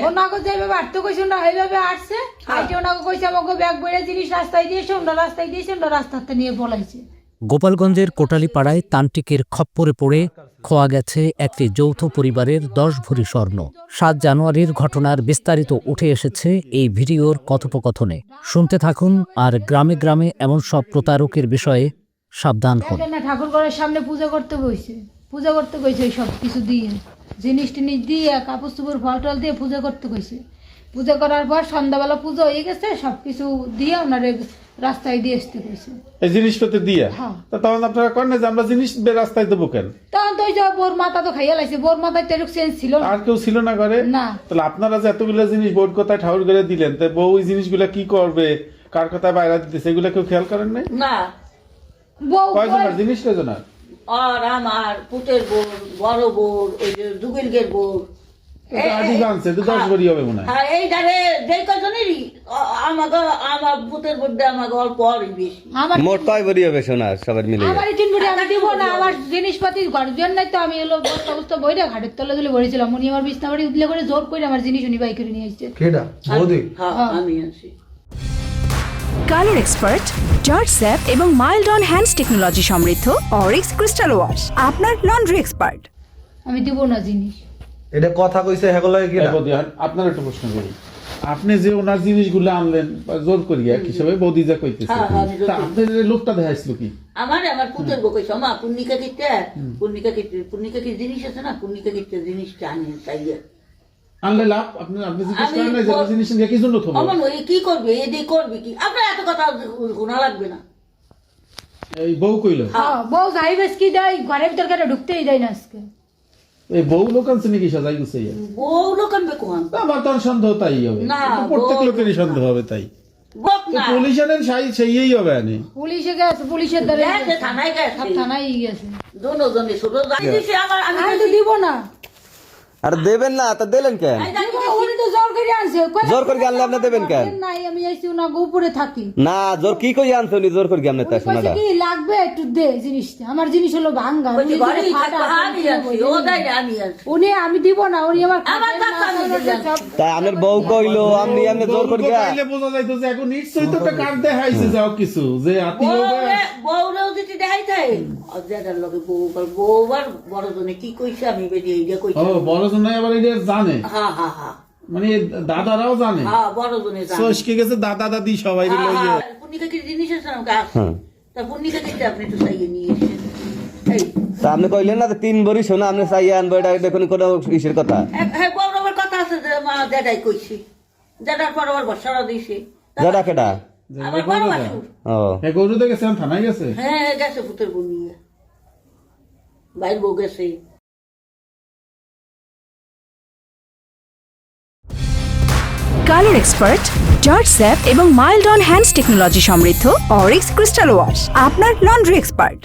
ওনাকে যেভাবে আটতে কইছে ওনা এইভাবে আটছে আইতে ওনাকে কইছে আমাকে ব্যাগ বইরে জিনিস রাস্তায় দিয়েছে ওনা রাস্তায় দিয়েছে ওনা রাস্তাতে নিয়ে পলাইছে। গোপালগঞ্জের কোটালীপাড়ায় তান্ত্রিকের খপ্পরে পড়ে খোয়া গেছে একটি যৌথ পরিবারের 10 ভরি স্বর্ণ। 7 জানুয়ারির ঘটনার বিস্তারিত উঠে এসেছে এই ভিডিওর কথোপকথনে। শুনতে থাকুন আর গ্রামে গ্রামে এমন সব প্রতারকের বিষয়ে সাবধান হন। ঠাকুর ঘরের সামনে পূজা করতে কইছে সব কিছু দিয়ে জিনিস টিনিস দিয়ে কাপড় চুপড় ফল টল দিয়ে পূজা করতে কইছে। পূজা করার পর সন্ধ্যাবেলা পুজো হয়ে গেছে সবকিছু দিয়ে ওনারে রাস্তায় দিয়ে আসতে কইছে এই জিনিসপত্র দিয়ে। হ্যাঁ। তখন আপনারা করেন না যে আমরা জিনিস রাস্তায় দেবো কেন? তখন তো ওই যে বোর মাথা তো খাইয়া লাইছে, বোর মাথায় তেরুক চেঞ্জ ছিল না। আর কেউ ছিল না ঘরে? না। তাহলে আপনারা যে এতগুলো জিনিস বোর্ড কথায় ঠাউর করে দিলেন, তো বউ ওই জিনিসগুলা কি করবে, কার কথায় বাইরে দিতেছে, এগুলা কেউ খেয়াল করেন নাই? না। বউ কয়জনের জিনিস কয়জনের? আর আমার পুতের বোর, বড় বোর, ওই যে দুগিলগের বোর। আদি জানছে তো 10 ভরি হবে মনে হয়। হ্যাঁ, এই ধারে যেই কজনেরই আমাকে আমার পুতের বোর্ডে আমাকে অল্প অরই বেশি। আমার মোট কয় ভরি হবে সোনা সবার মিলে? আমার তিন বুড়ি আমি দিব না। আমার জিনিসপাতি ঘরজন নাই তো আমি হলো বস্তা বস্তা বইরা ঘাটের তলে তুলে ভরেছিলাম। উনি আমার বিছনা বাড়ি উঠলে করে জোর করে আমার জিনিস উনি বাই করে নিয়ে আসছে। কেডা বৌদি? হ্যাঁ, আমি আছি। কালার এক্সপার্ট, জর্জ স্যাপ এবং মাইল্ড অন হ্যান্ডস টেকনোলজি সমৃদ্ধ অরিক্স ক্রিস্টাল ওয়াশ আপনার লন্ড্রি এক্সপার্ট। আমি দিব না জিনিস। এটা কথা কইছে হেগলা কি এই বৌদি, আপনার একটা প্রশ্ন করি। আপনি যে ওনার জিনিসগুলো আনলেন বা জোর করিয়া হিসেবে বৌদি যা কইতেছে, হ্যাঁ, আমি জোর তা আপনার এই লোকটা দেখাইছিল কি? আমার পুতের বউ কইছে মা পুন্নিকা কি জিনিস আছে না, পুন্নিকা কিতে জিনিসটা আনি চাইয়ে আনলে লাভ? আপনি জিজ্ঞেস করেন না যে এই জিনিস নিয়ে কি জন্য থবো? আমার ওই কি করবে, এদি করবে কি? আপনার এত কথা শোনা লাগবে না। এই বউ কইলো হ্যাঁ, বউ যাই বেশ কি দেয় ঘরের ভিতর করে ঢুকতেই দেয় না আজকে। এই বউ লোক আনছে নাকি সাজাই গুছে? বউ লোক আনবে কোন? আমার তো সন্দেহ তাই হবে, না, প্রত্যেক বউ- লোকেরই সন্দেহ হবে তাই। বক না। পুলিশ আনেন সেই হবে আনে। পুলিশে গেছে, পুলিশের দ্বারা গেছে, থানায় গেছে। সব থানায় গেছে। দোনোজনে ছোট দিছে আমার, আমি আমি তো দিব না। আর দেবেন না তা দিলেন কেন? উনি তো জোর করে আনছে। জোর করে আনলে আপনি দেবেন কেন? নাই আমি আইছি না উপরে থাকি। না জোর কি কই আনছো উনি জোর করে আপনি তা কইছে সোনাটা? কি লাগবে একটু দে জিনিসটা। আমার জিনিস হলো ভাঙ্গা। বলছি উনি ঘরে যদি ফাটা, আমি আনছি, ও দেয় না, আমি আনছি। উনি আমি দিব না। উনি আমার আমার খাটের কাছে আমি মাথায় দিলাম। সব তা আপনার বউ কইলো আপনি আপনি জোর করে গিয়া বউকে বোঝা যাইতো যে এখন নিশ্চয়ই তো একটা কার্ড দেখাইছে যাও কিছু যে আত্মীয় বউরেও যদি দেখাই থাকে অজাদার লগে বউবার বড় জনে কি কইছে আমি বেরিয়ে এইটা কইছি। ও বড় জনে আবার এটা জানে, হ্যাঁ হ্যাঁ হ্যাঁ মানে দাদারাও জানে। হ্যাঁ, বড় জনে জানে। সস্কে গেছে দাদা দাদি সবাই লইয়ে। পুন্নিকা কি জিনিস আছে না গাছ? তা পুন্নিকা কিতে আপনি তো চাইয়ে নিয়ে এসেছেন। এই তা আপনি কইলেন না যে 3 ভরি সোনা আপনি চাইয়া আনবো, এটা দেখুন কোনো ইসের কথা। হ্যাঁ, বড় আমার কথা আছে যে মা দাদাই কইছি, দাদার পর আবার বসারা দিয়েছে। দাদা কেডা? আমার বড় বাসুর। ও হ্যাঁ, গরু তো গেছে থানায় গেছে। হ্যাঁ, গেছে পুতের বউ নিয়ে, বাইর বউ গেছে। কালার এক্সপার্ট, জর্জ স্যাপ এবং মাইল্ড অন হ্যান্ডস টেকনোলজি সমৃদ্ধ অরিক্স ক্রিস্টাল ওয়াশ আপনার লন্ড্রি এক্সপার্ট।